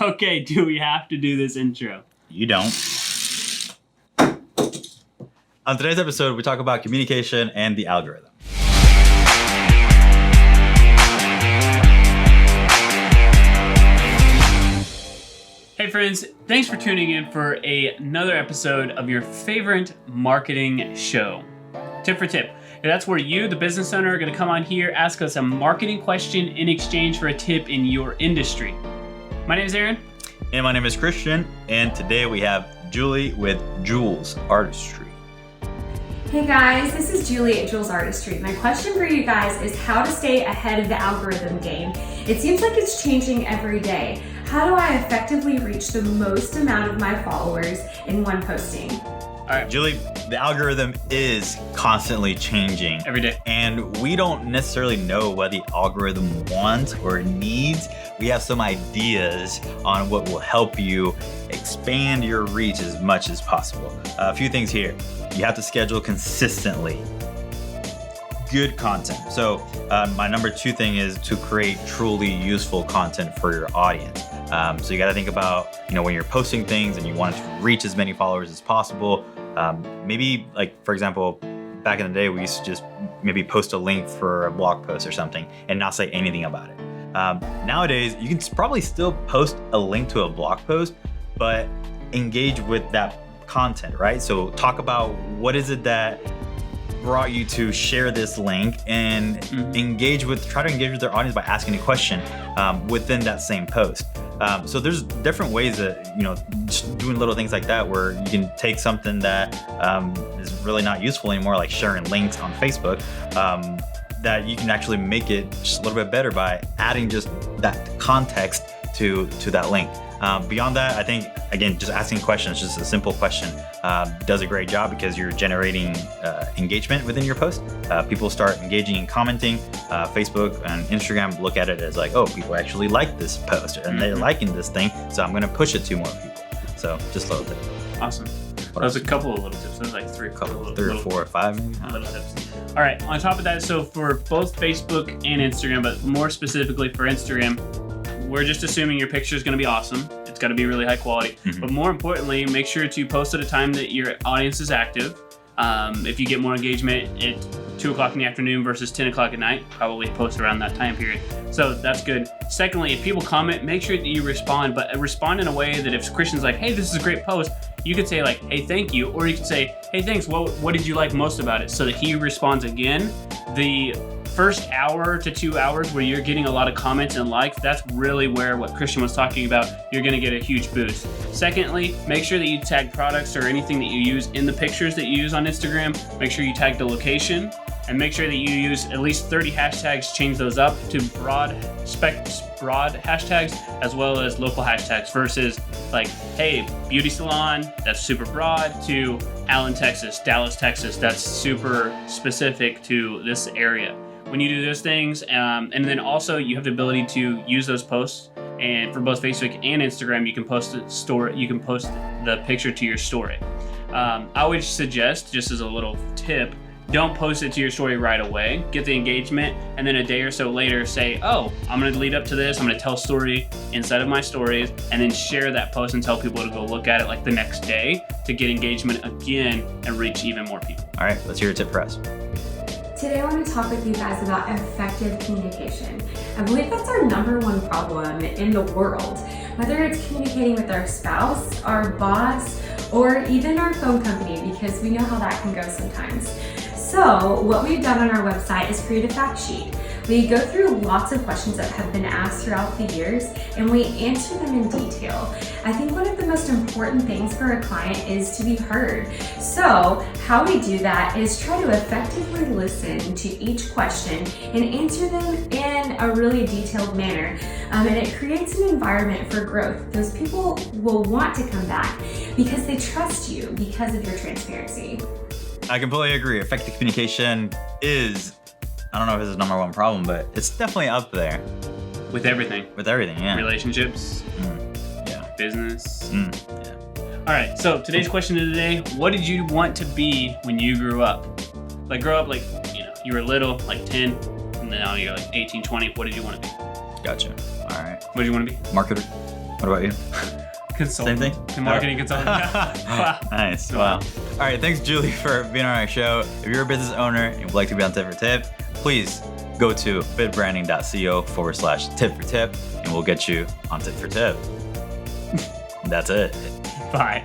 Okay, do we have to do this intro? You don't. On today's episode, we talk about communication and the algorithm. Hey friends, thanks for tuning in for another episode of your favorite marketing show. Tip for tip. That's where you, the business owner, are going to come on here, ask us a marketing question in exchange for a tip in your industry. My name is Aaron. And my name is Christian. And today we have Julie with Jules Artistry. Hey guys, this is Julie at Jules Artistry. My question for you guys is how to stay ahead of the algorithm game. It seems like it's changing every day. How do I effectively reach the most amount of my followers in one posting? All right, Julie, the algorithm is constantly changing every day. And we don't necessarily know what the algorithm wants or needs. We have some ideas on what will help you expand your reach as much as possible. A few things here. You have to schedule consistently good content. So my number two thing is to create truly useful content for your audience. So you got to think about, when you're posting things and you want to reach as many followers as possible. Maybe like, for example, back in the day, we used to just maybe post a link for a blog post or something and not say anything about it. Nowadays, you can probably still post a link to a blog post, but engage with that content, right? So talk about what is it that brought you to share this link and try to engage with their audience by asking a question within that same post. So there's different ways that, just doing little things like that where you can take something that is really not useful anymore, like sharing links on Facebook, that you can actually make it just a little bit better by adding just that context to that link. Beyond that, I think, again, just asking questions, just a simple question, does a great job because you're generating engagement within your post. People start engaging and commenting. Facebook and Instagram look at it as like, oh, people actually like this post and they're liking this thing, so I'm going to push it to more people. So just a little tip. Awesome. That was a couple of little tips. That was like three or four or five maybe. Little tips. All right, on top of that, so for both Facebook and Instagram, but more specifically for Instagram, we're just assuming your picture is going to be awesome. It's got to be really high quality. But more importantly, make sure to post at a time that your audience is active. If you get more engagement at 2 o'clock in the afternoon versus 10 o'clock at night, probably post around that time period. So that's good. Secondly, if people comment, make sure that you respond, but respond in a way that if Christian's like, hey, this is a great post, you could say like, hey, thank you. Or you could say, hey, thanks. What did you like most about it? So that he responds again. The first hour to 2 hours where you're getting a lot of comments and likes, that's really where what Christian was talking about, you're going to get a huge boost. Secondly, make sure that you tag products or anything that you use in the pictures that you use on Instagram. Make sure you tag the location and make sure that you use at least 30 hashtags, change those up to broad hashtags as well as local hashtags versus like, hey, beauty salon, that's super broad, to Allen, Texas, Dallas, Texas, that's super specific to this area. When you do those things, and then also you have the ability to use those posts, and for both Facebook and Instagram, you can post the picture to your story. I would suggest, just as a little tip, don't post it to your story right away. Get the engagement, and then a day or so later say, oh, I'm going to lead up to this. I'm going to tell a story inside of my stories, and then share that post and tell people to go look at it like the next day to get engagement again and reach even more people. All right, let's hear a tip for us. Today I want to talk with you guys about effective communication. I believe that's our number one problem in the world. Whether it's communicating with our spouse, our boss, or even our phone company, because we know how that can go sometimes. So what we've done on our website is create a fact sheet. We go through lots of questions that have been asked throughout the years and we answer them in detail. I think one of the most important things for a client is to be heard. So how we do that is try to effectively listen to each question and answer them in a really detailed manner. And it creates an environment for growth. Those people will want to come back because they trust you because of your transparency. I completely agree. Effective communication is, I don't know if it's the number one problem, but it's definitely up there. With everything, yeah. Relationships, yeah. Business. Yeah. All right, so today's question of the day, what did you want to be when you grew up? Like you were little, like 10, and then now you're like 18, 20. What did you want to be? Gotcha. All right. What did you want to be? Marketer. What about you? Consultant. Same thing? Marketing consultant. Wow. Nice. Wow. All right. Thanks, Julie, for being on our show. If you're a business owner and would like to be on Tip for Tip, please go to bitbranding.co/tip for tip, and we'll get you on Tip for Tip. That's it. Bye.